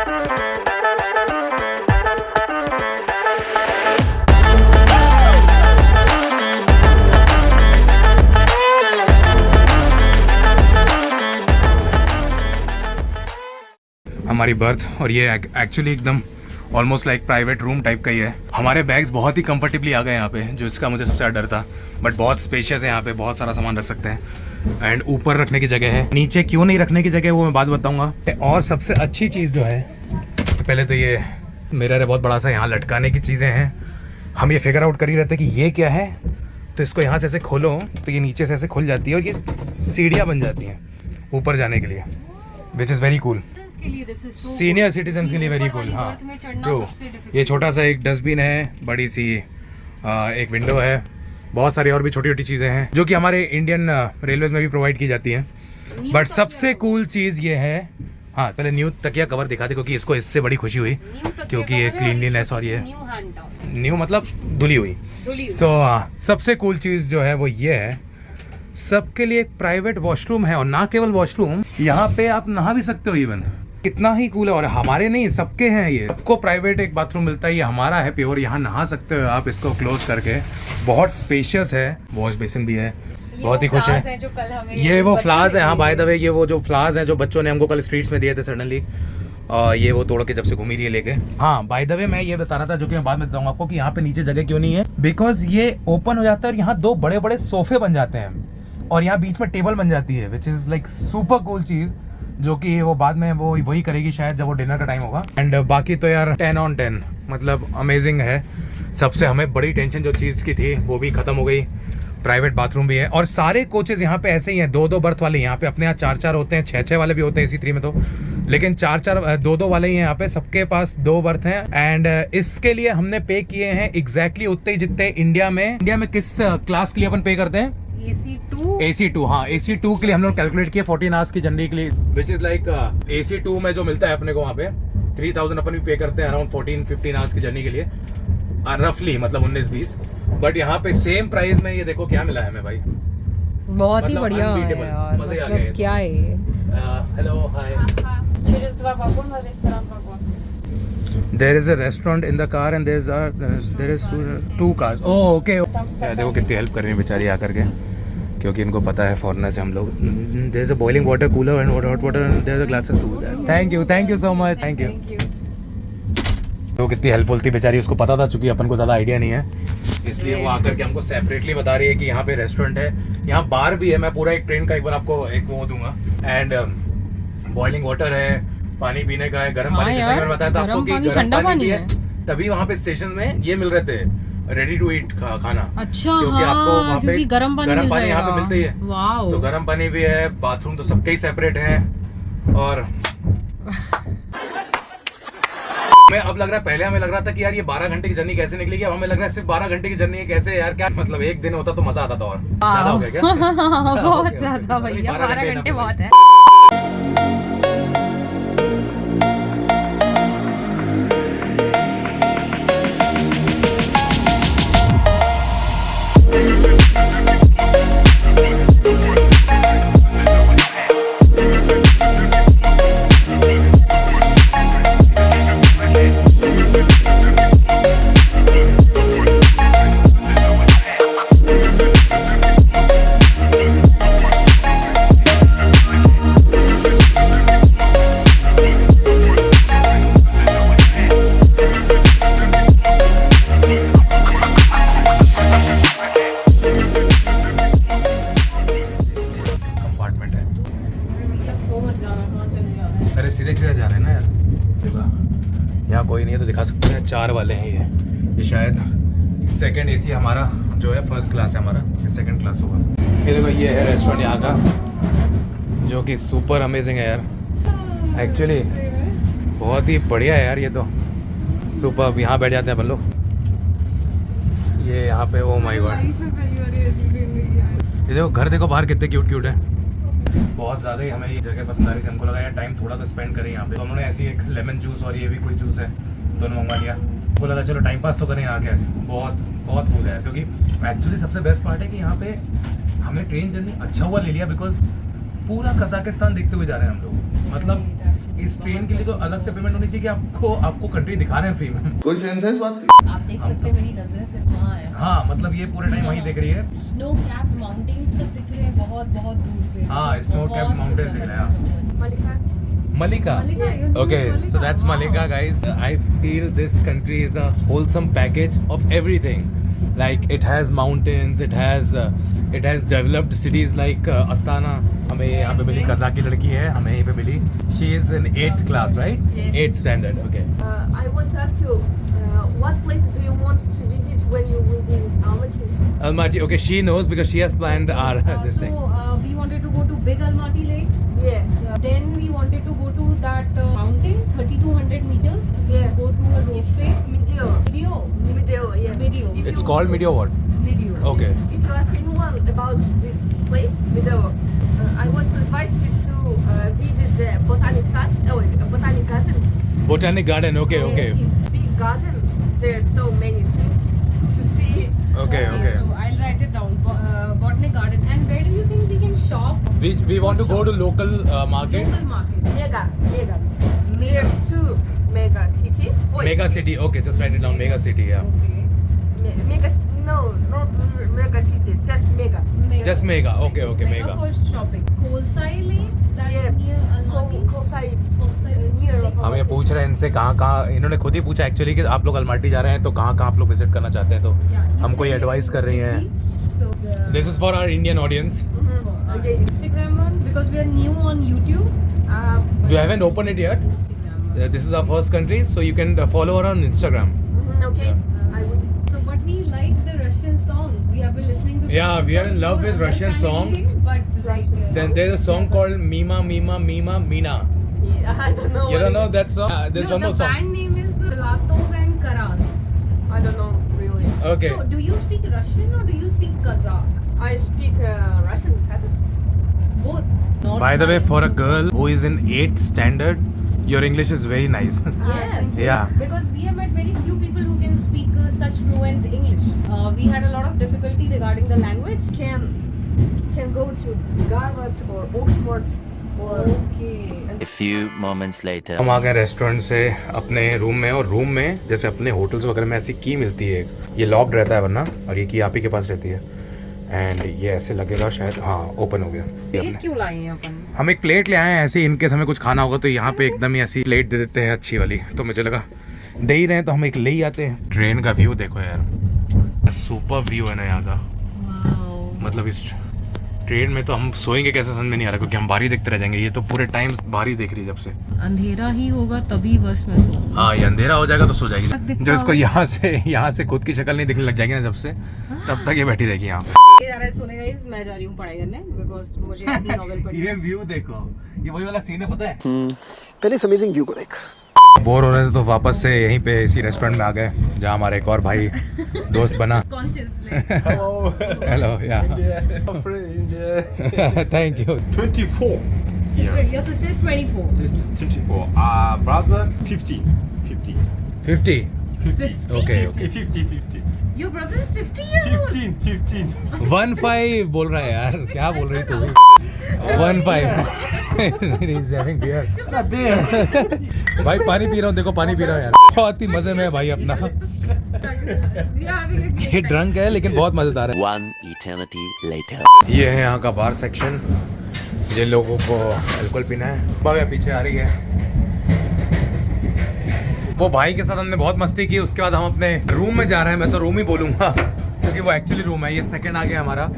हमारी बर्थ, और ये एक्चुअली एकदम almost like private room type का ही है। हमारे बैग्स बहुत ही कंफर्टेबली आ गए यहाँ पे, जो इसका मुझे सबसे ज़्यादा डर था। बट बहुत स्पेशियस है यहाँ पे, बहुत सारा सामान रख सकते हैं। एंड ऊपर रखने की जगह है, नीचे क्यों नहीं रखने की जगह है वो मैं बाद बताऊँगा। और सबसे अच्छी चीज़ जो है, पहले तो ये मिरर है बहुत बड़ा सा, यहाँ लटकाने की चीज़ें हैं। हम ये फिगर आउट कर ही रहते हैं कि ये क्या है, तो इसको यहाँ से ऐसे खोलो तो ये नीचे से ऐसे खुल जाती है और ये सीढ़ियाँ बन जाती हैं ऊपर जाने के लिए, which is very cool. Senior citizen के लिए वेरी कूल। हाँ ट्रू। ये छोटा सा एक डस्टबिन है, बड़ी सी एक विंडो है, बहुत सारी और भी छोटी छोटी चीज़ें हैं जो कि हमारे इंडियन रेलवे में भी प्रोवाइड की जाती हैं। बट सबसे कूल चीज़ ये है, हाँ पहले न्यू तकिया कवर दिखा दे, क्योंकि इसको इससे बड़ी खुशी हुई, क्योंकि ये क्लीनलीनेस और ये न्यू मतलब धुली हुई। सो सबसे कूल चीज़ जो है वो ये है, सबके लिए एक प्राइवेट वॉशरूम है। और ना केवल वॉशरूम, यहाँ पे आप नहा भी सकते हो इवन। कितना ही कूल है। और हमारे नहीं, सबके हैं ये, को प्राइवेट एक बाथरूम मिलता है, ये हमारा है प्योर, यहाँ नहा सकते हो आप इसको क्लोज करके। बहुत स्पेशियस है, वॉश बेसिन भी है, बहुत ही खुश है। ये वो फ्लावर्स है, हाँ बाय द वे ये वो जो फ्लावर्स हैं जो बच्चों ने हमको कल स्ट्रीट्स में दिए थे सडनली, ये वो तोड़ के जब से घूमी रही है लेके। हाँ बाय द वे मैं ये बता रहा था, जो कि मैं बाद में बताऊंगा आपको, कि यहाँ पे नीचे जगह क्यों नहीं है। बिकॉज ये ओपन हो जाता है और यहाँ 2 बड़े बड़े सोफे बन जाते हैं और यहाँ बीच में टेबल बन जाती है, which is like super cool चीज़, जो कि वो बाद में वो वही करेगी शायद जब वो डिनर का टाइम होगा। एंड बाकी तो यार 10 on 10 मतलब अमेजिंग है। सबसे हमें बड़ी टेंशन जो चीज़ की थी वो भी ख़त्म हो गई। प्राइवेट बाथरूम भी है और सारे कोचेज़ यहाँ पे ऐसे ही हैं, 2-2 बर्थ वाले। यहाँ पे अपने यहाँ 4-4 होते हैं, 6-6 वाले भी होते हैं AC3 में तो, लेकिन 4-4 2-2 वाले ही हैं यहाँ पे, सबके पास 2 बर्थ हैं। एंड इसके लिए हमने पे किए हैं एग्जैक्टली उतने ही जितने इंडिया में किस क्लास के लिए अपन पे करते हैं, AC2। हाँ AC2 के लिए हम लोग कैलकुलेट किए 14 आवर्स की जर्नी के लिए, विच इज लाइक AC2 में जो मिलता है अपने को वहाँ पे 3000 अपन भी पे करते हैं अराउंड 14-15 आवर्स की जर्नी के लिए, रफली मतलब 19-20। बट यहाँ पे सेम प्राइस में ये देखो क्या मिला है हमें भाई, बहुत ही बढ़िया है यार, मतलब क्या है। Hello hi. There is a restaurant in the car and there is 2 cars. Oh okay. देखो कितनी हेल्प कर रही है बेचारी आकर के, क्योंकि इनको पता है फॉरेनर से हम लोग। There is a boiling water cooler and hot water and there are glasses too. Thank you so much. Thank you. वो कितनी हेल्पफुल थी बेचारी, उसको पता था, चूंकि अपन को ज़्यादा आइडिया नहीं है, इसलिए वो आकर के हमको सेपरेटली बता रही है कि यहाँ पे रेस्टोरेंट है, यहाँ बार भी है। मैं पूरा एक ट्रेन का एक बार आपको एक वो दूंगा। एंड बॉइलिंग वाटर है, पानी पीने का है, गर्म पानी, जैसे मैंने बताया था आपको कि गर्म पानी भी है। तभी वहाँ पे स्टेशन में ये मिल रहे थे रेडी टू ईट खाना। अच्छा, क्योंकि आपको वहाँ पे गर्म पानी यहाँ पे मिलता ही है। तो गर्म पानी भी है, बाथरूम तो सबके ही सेपरेट है। और मैं अब लग रहा है, पहले हमें लग रहा था कि यार ये 12 घंटे की जर्नी कैसे निकलेगी, अब हमें लग रहा है सिर्फ 12 घंटे की जर्नी है कैसे यार, क्या मतलब एक दिन होता तो मजा आता था। और ज्यादा हो गया क्या? बहुत ज्यादा भैया, 12 घंटे बहुत है। सीधे सीधे जा रहे हैं ना यार, देखो यहाँ कोई नहीं है तो दिखा सकते हैं। 4 वाले हैं ये शायद सेकंड AC हमारा जो है फर्स्ट क्लास है, हमारा ये सेकंड क्लास होगा। ये देखो ये है रेस्टोरेंट यहाँ का, जो कि सुपर अमेजिंग है यार, एक्चुअली बहुत ही बढ़िया है यार। ये तो सुपर, यहाँ बैठ जाते हैं अपन लोग। ये यहाँ पे ओ माय गॉड, ये देखो घर देखो बाहर कितने क्यूट क्यूट है। बहुत ज़्यादा ही हमें ये जगह पसंद आ रही थी, हमको लगा यार टाइम थोड़ा तो स्पेंड करें यहाँ पे, तो हमने ऐसी एक लेमन जूस और ये भी कोई जूस है दोनों मंगवा लिया। हमको लगा चलो टाइम पास तो करें यहाँ के। बहुत बहुत कूल है, क्योंकि एक्चुअली सबसे बेस्ट पार्ट है कि यहाँ पे हमने ट्रेन जर्नी अच्छा हुआ ले लिया, बिकॉज पूरा कजाकिस्तान देखते हुए जा रहे हैं हम लोग। मतलब इस ट्रेन के लिए तो अलग से पेमेंट होनी चाहिए कि आपको कंट्री दिखा रहे हैं फ्री में। कोई सेंस है इस बात की? आप देख सकते हैं मेरी नजरें सिर्फ वहाँ है। हाँ मतलब ये पूरे टाइम वही देख रही है। स्नो कैप माउंटेन्स सब दिख रहे हैं बहुत बहुत दूर पे। हाँ, snow capped बहुत mountains सुंदर दिख रहे हैं। लग रहा है। Malika. Malika, you know Okay, Malika? so that's Wow. Malika, guys. I feel this country is a wholesome package of everything. Like it has mountains, it has developed cities like Astana. हमें यहाँ पे मिली Kazakh की लड़की है, हमें यहीं पे मिली. She is in 8th class, right? Yes. 8th standard. Okay. I want to ask you, what place do you want to visit when you will be in Almaty? Almaty. Okay, she knows because she has planned our this So thing. we wanted to go to Big Almaty Lake. Yeah. Then we wanted to go to that mountain, 3200 meters. Yeah. Go through a ropeway. Meteor. Video. Meteor, yeah. Video. If It's you- called Meteor what? Video. Okay. If you ask anyone about this place, Meteor, I want to advise you to visit the Botanic Botanic Garden. Botanic Garden. Okay, okay. Big garden. There's so many things to see. Okay, okay. So I'll write it down. Botanic Garden. And where do you think we can shop? We want to go to local market. Local market. Mega. There's two mega city. Wait, Mega city. Okay, just write it down. Mega city. Yeah. Okay. Mega. No, not mega city. Just mega. Just mega. Okay, okay, mega. for shopping. Kosai Lakes. That's Yeah. near Almaty. Kosa is Kosai near. Lake. हम ये पूछ रहे हैं इनसे कहाँ इन्होंने खुद ही पूछा एक्चुअली कि आप लोग अलमाटी जा रहे हैं तो कहाँ आप लोग विजिट करना चाहते हैं तो Yeah, he हमको ये said एडवाइस कर रही हैं. So the this is for our Indian audience. Okay. Instagram one because we are new on YouTube. You haven't opened it yet? Instagram. This is our first country, so you can follow her on Instagram. Okay. I will. So, but we like the Russian songs. We have been listening to. Yeah, we are in love with don't Russian understand songs. anything, but like. Then there's a song called Mima Mima Mima Mina. Yeah, I don't know. You don't know that song? There's no, one the more song. band name is Latov and Karas. I don't know really. Okay. So, do you speak Russian or do you speak Kazakh? I speak Russian. Both. Not By the way, science, for a so- girl who is in 8th standard, your English is very nice. Yes. Yeah. Because we have met very few people who can speak such fluent English. We had a lot of difficulty regarding the language. Can go to Harvard or Oxford or. Okay. A few moments later. हम आ गए restaurant से अपने room में और room में जैसे अपने hotels वगैरह में ऐसी की मिलती है. ये लॉक्ड रहता है वरना और ये की आप ही के पास रहती है एंड ये ऐसे लगेगा शायद. हाँ ओपन हो गया ये प्लेट अपने. क्यों लाए हैं अपन? हम एक प्लेट ले आए हैं ऐसे इनकेस हमें कुछ खाना होगा तो यहाँ पे एकदम ही ऐसी प्लेट दे देते हैं अच्छी वाली. तो मुझे लगा दे ही रहे हैं तो हम एक ले ही आते हैं. ट्रेन का व्यू देखो यार, सुपर व्यू है ना यहाँ का. मतलब इस ट्रेन में तो हम सोएंगे कैसे समझ में नहीं आ रहा क्योंकि हम बाहरी देखते रह जाएंगे. ये तो पूरे टाइम बाहरी देख रही है जब से. अंधेरा ही होगा तभी बस में सो. हाँ ये अंधेरा हो जाएगा तो सो जाएगी. दिखता जब इसको यहाँ से खुद की शक्ल नहीं दिखने लग जाएगी ना जब से, तब तक ये बैठी रहेगी यहाँ पे. ये जा रहा है सोने गाइस. मैं जा रही हूँ पढ़ाई करने बिकॉज मुझे हिंदी नॉवेल पढ़नी ये व्यू देखो, ये वही वाला सीन है पता है. पहले इस अमेजिंग व्यू को देख. बोर हो रहे थे तो वापस से यहीं पे इसी रेस्टोरेंट में आ गए जहाँ हमारा एक और भाई दोस्त बना. कॉन्शियसली. हेलो या thank you. 24. Sister, your sister is 24. This is 24. Brother, 50. 50. 50. 50. Okay okay. 50, 50. Your brother is 50 years old. 15. 15 बोल रहा है यार. क्या बोल रही तू? 15. He's having beer. भाई पानी पी रहा हूँ, देखो पानी पी रहा हूँ यार. बहुत ही मजे में है भाई अपना. We are having a great ये ड्रंक है लेकिन बहुत मजेदार है. One eternity later. ये है यहाँ का बार सेक्शन. जिन लोगों को अल्कोहल पीना है. बाबा पीछे आ रही है. वो भाई के साथ हमने बहुत मस्ती की. उसके बाद हम अपने रूम में जा रहे हैं. मैं तो रूम ही बोलूँगा क्योंकि वो एक्चुअली रूम है. ये सेकंड आ गया हमारा.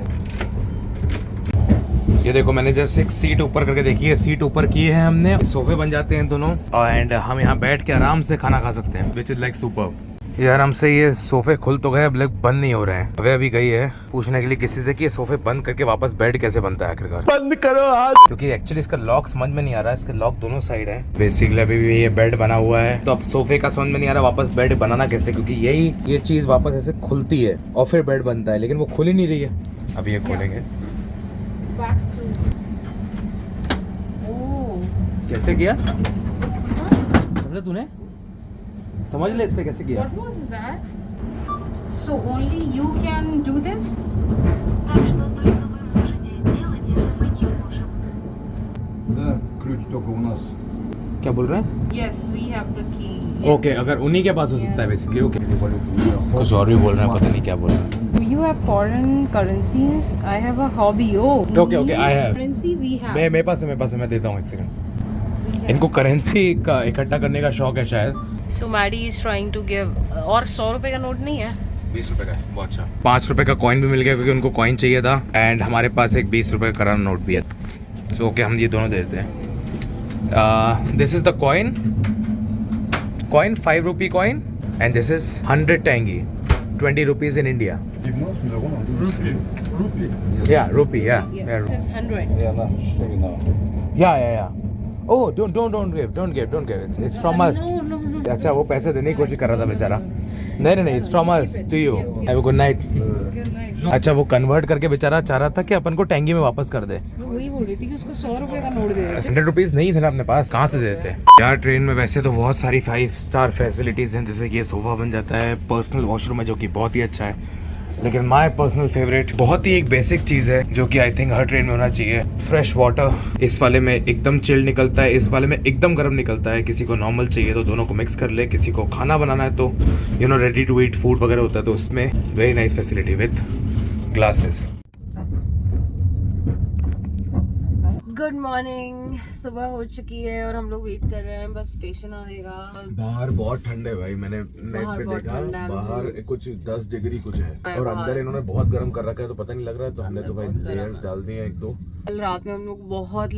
ये देखो मैंने जैसे एक सीट ऊपर करके देखी है. सीट ऊपर की है हमने. सोफे बन जाते हैं दोनों एंड हम यहाँ बैठ के आराम से खाना खा सकते हैं विच इज लाइक सुपर. यार हमसे ये सोफे खुल तो गए अब लेकिन बंद नहीं हो रहे हैं. वे अभी गई है पूछने के लिए किसी से कि ये सोफे बंद करके वापस बेड कैसे बनता है आखिरकार. बंद करो आज. क्योंकि एक्चुअली इसका लॉक समझ में नहीं आ रहा है. इसके लॉक दोनों साइड है. बेसिकली अभी भी ये बेड बना हुआ है तो अब सोफे का समझ में नहीं आ रहा वापस बेड बनाना कैसे क्योंकि यही ये चीज वापस ऐसे खुलती है और फिर बेड बनता है लेकिन वो खुल ही नहीं रही है. अभी ये खोलेंगे. back to. Oh. कैसे किया समझा तूने? समझ ले इससे कैसे किया. What was that? So only you can do this? Так что только вы можете сделать, это мы не можем. Да, ключ только у нас. क्या बोल रहे हैं? Yes, we have the key. Okay, अगर उन्हीं के पास हो सकता है बेसिकली। ओके, कुछ और भी बोल रहे हैं, पता नहीं क्या बोल रहे हैं। Do you have foreign currencies? I have a hobby. Oh. Okay, I have. Currency we have. मेरे पास है, मैं देता हूँ, एक सेकंड। इनको करेंसी का इकट्ठा करने का शौक है शायद। So Maddie is trying to give. और 100 रुपए का नोट नहीं है? 20 रुपए का है, बहुत अच्छा। 5 रुपए का कॉइन भी मिल गया क्योंकि उनको कॉइन चाहिए था, एंड हमारे पास एक 20 रुपए का करारा नोट भी है। सो ओके, हम ये दोनों दे देते हैं। This is the coin 5 rupee coin, and this is 100 tenge, 20 rupees in India. या रुपी, या Yes, it's 100. या oh, don't give, it's from us. No. अच्छा, वो पैसे देने की कोशिश कर रहा था बेचारा। नहीं, it's from us to you. Have a good night. अच्छा, वो कन्वर्ट करके बेचारा चाह रहा था कि अपन को टेंगी में वापस कर दे। वही बोल रही थी कि उसको 100 रुपए का नोट दे दे। 100 रुपीज नहीं थे ना अपने पास, कहाँ से देते? यार, ट्रेन में वैसे तो बहुत सारी 5 स्टार फैसिलिटीज हैं, जैसे कि ये सोफा बन जाता है, पर्सनल वॉशरूम है जो कि बहुत ही अच्छा है, लेकिन माय पर्सनल फेवरेट बहुत ही एक बेसिक चीज़ है जो कि आई थिंक हर ट्रेन में होना चाहिए, फ्रेश वाटर। इस वाले में एकदम चिल्ड निकलता है, इस वाले में एकदम गर्म निकलता है। किसी को नॉर्मल चाहिए तो दोनों को मिक्स कर ले, किसी को खाना बनाना है तो रेडी टू ईट फूड वगैरह होता है, तो उसमें very nice facility with glasses. Good morning. सुबह हो चुकी है और हम लोग वेट कर रहे हैं, बस स्टेशन आएगा। बाहर बहुत ठंड है भाई, मैंने नेट पे बहुत देखा, ठंड है। बाहर कुछ 10 डिग्री कुछ है, और बाहर। अंदर इन्होंने बहुत गर्म कर रखा है तो पता नहीं लग रहा है, तो हमने तो भाई बहुत गर्म लेयर्स है। डाल दिए हैं 1-2। कल रात में हम लोग बहुत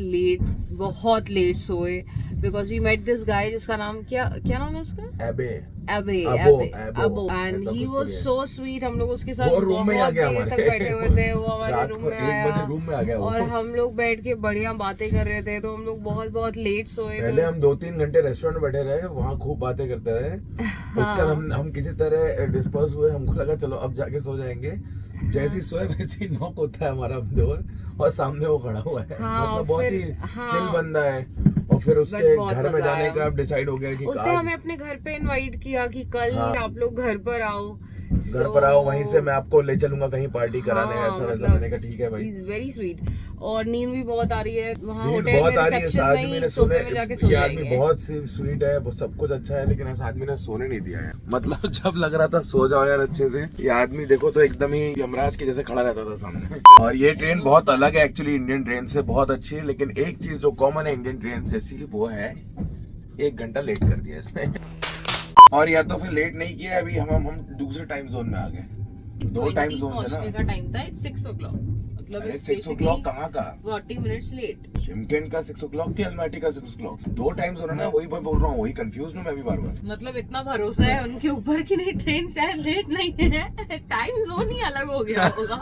लेट सोए because we met this guy जिसका नाम क्या नाम है उसका? Abe Abe and he was so sweet. हम लोग उसके साथ वो रूम में आ बहुत गया देर हमारे। तक बैठे हुए थे, वो हमारे रात रूम को में 1 बजे आया रूम में आ गया वो। और हम लोग बैठ के बढ़िया बातें कर रहे थे, तो हम लोग बहुत लेट सोए। पहले हम 2-3 घंटे रेस्टोरेंट में बैठे रहे, वहाँ खूब बातें करते रहे। उसके बाद हम किसी तरह डिस्पर्स हुए, हमको लगा चलो अब जाके सो जाएंगे। जैसे ही सोए वैसे ही नॉक होता है हमारा डोर, और सामने वो खड़ा हुआ है। मतलब बहुत ही चिल बंदा है। और फिर उसके बहुत घर में मजा जाने आया। का डिसाइड हो गया कि उसने हमें अपने घर पे इनवाइट किया कि कल आप लोग घर पर आओ, घर पर आओ, वहीं से मैं आपको ले चलूंगा कहीं पार्टी कराने, ऐसा वैसा। मैंने कहा ठीक है भाई। He is very sweet. और नींद भी बहुत आ रही है वहाँ नींद होटल बहुत में, आ रही है। रिसेप्शन आदमी में ने ही सोफे में जाके सो ये आदमी जाएंगे। बहुत स्वीट है, वो सब कुछ अच्छा है, लेकिन ऐसा आदमी ने सोने नहीं दिया है। मतलब जब लग रहा था सो जाओ यार अच्छे से, ये आदमी देखो तो एकदम ही यमराज के जैसे खड़ा रहता था सामने। और ये ट्रेन बहुत अलग है एक्चुअली इंडियन ट्रेन से, बहुत अच्छी है, लेकिन एक चीज जो कॉमन है इंडियन ट्रेन जैसी, वो है 1 घंटा लेट कर दिया इसने। और या तो फिर लेट नहीं किया, अभी हम दूसरे टाइम जोन में आ गए। 2 टाइम जोन है पहुंचने ना। का टाइम था, it's 6 o'clock, मतलब अरे it's 6 o'clock basically कहाँ का? 40 minutes late। शिमकेन का 6 o'clock की, अलमाटी का 6 o'clock, 2 टाइम जोन है ना, वही मैं बोल रहा हूँ, वही कंफ्यूज हूँ मैं भी बार। मतलब इतना भरोसा है उनके ऊपर कि नहीं ट्रेन शायद लेट नहीं है, टाइम जोन ही अलग हो गया होगा।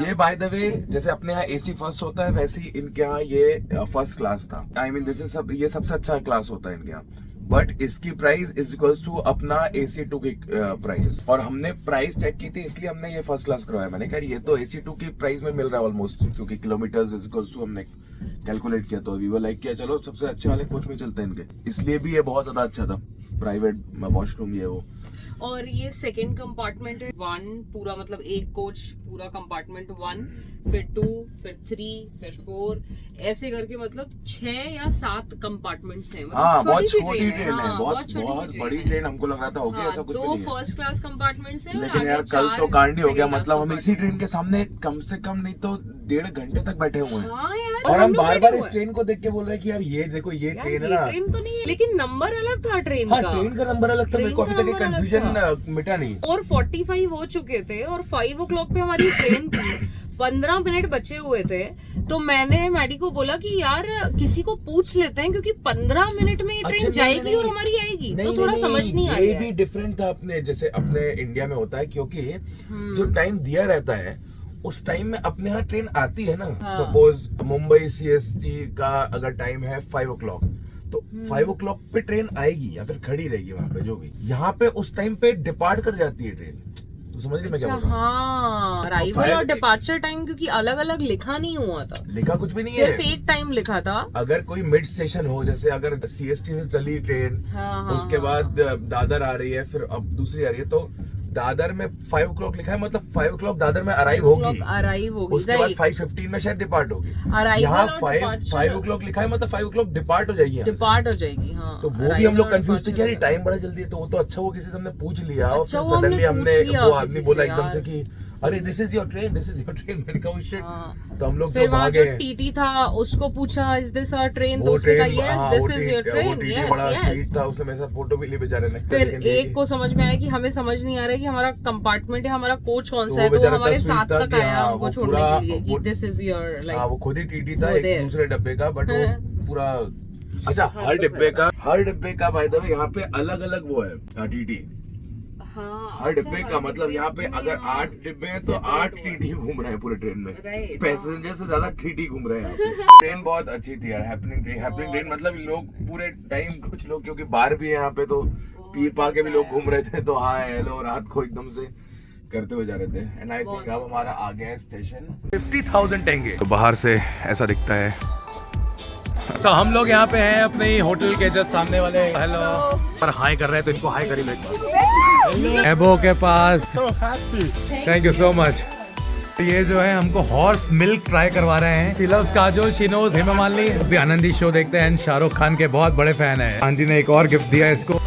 ये बाय द वे, जैसे अपने यहाँ एसी फर्स्ट होता है, वैसे ही इनके यहाँ ये फर्स्ट क्लास था। आई मीन दिस इज ये सबसे अच्छा क्लास होता है इनके यहाँ, बट इसकी प्राइस इज इक्वल्स टू अपना AC2 की प्राइस। और हमने प्राइस चेक की थी, इसलिए हमने ये फर्स्ट क्लास करवाया। मैंने कहा ये तो AC2 की प्राइस में मिल रहा है ऑलमोस्ट, क्योंकि किलोमीटर्स इज इक्वल्स टू हमने कैलकुलेट किया, तो वी वर लाइक किया चलो सबसे अच्छे वाले कोच में चलते हैं इनके, इसलिए भी ये बहुत ज्यादा अच्छा था। प्राइवेट वॉशरूम ये वो। और ये सेकंड कंपार्टमेंट है 1 पूरा, मतलब एक कोच पूरा कंपार्टमेंट 1, फिर 2, फिर 3, फिर 4, ऐसे करके मतलब 6 या 7 कंपार्टमेंट्स हैं। मतलब हाँ, बहुत सी छोटी ट्रेन है, हाँ, बहुत छोटी सी बहुत ट्रेन बड़ी है। ट्रेन हमको लग रहा था होगी, ऐसा कुछ भी 2 नहीं है। फर्स्ट क्लास कंपार्टमेंट्स हैं और लेकिन आगे यार कल 4 तो कांड ही हो गया, second मतलब हम class इसी ट्रेन compartment। के सामने कम से कम नहीं तो 1.5 घंटे तक बैठे हुए हैं। हाँ यार, और हम लोग बार बैठे इस हुए हैं। ट्रेन को देख के बोल रहे हैं कि यार ये देखो ये यार, ट्रेन है ये ना। ट्रेन तो नहीं है, लेकिन नंबर अलग था ट्रेन हाँ, का। ट्रेन का नंबर अलग था, मेरे को अभी ट्रेन तक का नंबर अलग कंफ्यूजन मिटा नहीं। 4:45 हो चुके थे और 5 o'clock पे हमारी ट्रेन थी, 15 मिनट बचे हुए थे, तो मैंने मैडी को बोला कि यार किसी को पूछ लेते हैं, क्योंकि 15 मिनट में ये ट्रेन अच्छा, जाएगी और हमारी आएगी, तो थोड़ा समझ नहीं आ ये रहा भी है। डिफरेंट था अपने, जैसे अपने इंडिया में होता है, क्योंकि जो टाइम दिया रहता है उस टाइम में अपने यहाँ ट्रेन आती है ना। सपोज मुंबई CST का अगर टाइम है 5 o'clock, तो 5 o'clock पे ट्रेन आएगी या फिर खड़ी रहेगी वहां पे, जो भी। यहाँ पे उस टाइम पे डिपार्ट कर जाती है ट्रेन, तो समझ रही मैं क्या अच्छा, बोल रहा हूँ? हाँ, अराइवल और डिपार्चर टाइम क्योंकि अलग अलग लिखा नहीं हुआ था, लिखा कुछ भी नहीं सिर्फ है। एक टाइम लिखा था। अगर कोई मिड स्टेशन हो, जैसे अगर CST से चली ट्रेन, हाँ, उसके बाद दादर आ रही है, फिर अब दूसरी आ रही है, तो दादर में 5 o'clock लिखा है, मतलब 5 o'clock दादर में अराइव होगी, अराइव होगी, उसके बाद right. 5:15 में शायद डिपार्ट होगी। Arrival यहाँ और 5 departure- o'clock लिखा है, मतलब 5 o'clock डिपार्ट हो जाएगी यहाँ। डिपार्ट हो जाएगी, हाँ। तो वो भी हम Arrival लोग और कंफ्यूज थे कि यार departure टाइम बड़ा जल्दी है, तो वो तो अच्छा वो किसी से हमने पूछ लिया और अच्छा, फिर वो हमने सडनली हमने पूछ लिया वो किसी आदमी से बोला एकदम यार। से कि अरे this is your train, this is your train. मैंने कहा शिट। हाँ। तो हम लोग फिर तो वहाँ जो भागे। टीटी था उसको पूछा इज दिस आवर ट्रेन, तो वो उसने कहा train yes this is your train, वो बड़ा यस स्वीट यस। था, उसने मेरे साथ फोटो भी ली बेचारे ने। फिर लेकिन एक को समझ में आया कि हमें समझ नहीं आ रहा है कि हमारा कंपार्टमेंट है, हमारा कोच कौन तो सा है, वो तो वो बेचारा हमारे इतना साथ sweet था तक कि आया हाँ, हमको वो छोड़ने पूरा- के लिए कि वो- दिस इज योर हाँ लाइक। वो खुद ही टीटी था वो एक there। दूसरे डब्बे का, बट वो हाँ। पूरा अच्छा हर डिब्बे का बाय द वे यहाँ पे अलग अलग वो है टीटी। हाँ, हर अच्छा, डिब्बे हर का मतलब यहाँ पे में अगर हाँ। 8 डिब्बे हैं तो 8 टीटी घूम रहे हैं पूरे ट्रेन में। Right, पैसेंजर से ज्यादा टीटी घूम रहे हैं यहाँ पे। ट्रेन बहुत अच्छी थी यार, हैपनिंग ट्रेन मतलब लोग पूरे टाइम, कुछ लोग क्योंकि बार भी है यहाँ पे तो पी पा के भी लोग घूम रहे थे, तो हाय हेलो रात को एकदम से करते हुए जा रहे थे। एंड आई थिंक अब हमारा आ गया है स्टेशन। 50,000 टेंगे तो बाहर से ऐसा दिखता है। So, हम लोग यहाँ पे हैं अपने ही होटल के जस्ट सामने वाले। हेलो पर हाई कर रहे हैं तो इनको हाई करी मैं एबो के पास। Thank you so much. ये जो है हमको हॉर्स मिल्क ट्राई करवा रहे हैं। चिलस काजो शिनोज हेमा मालिनी भी आनंदी शो देखते हैं, शाहरुख खान के बहुत बड़े फैन है। आंटी ने एक और गिफ्ट दिया इसको।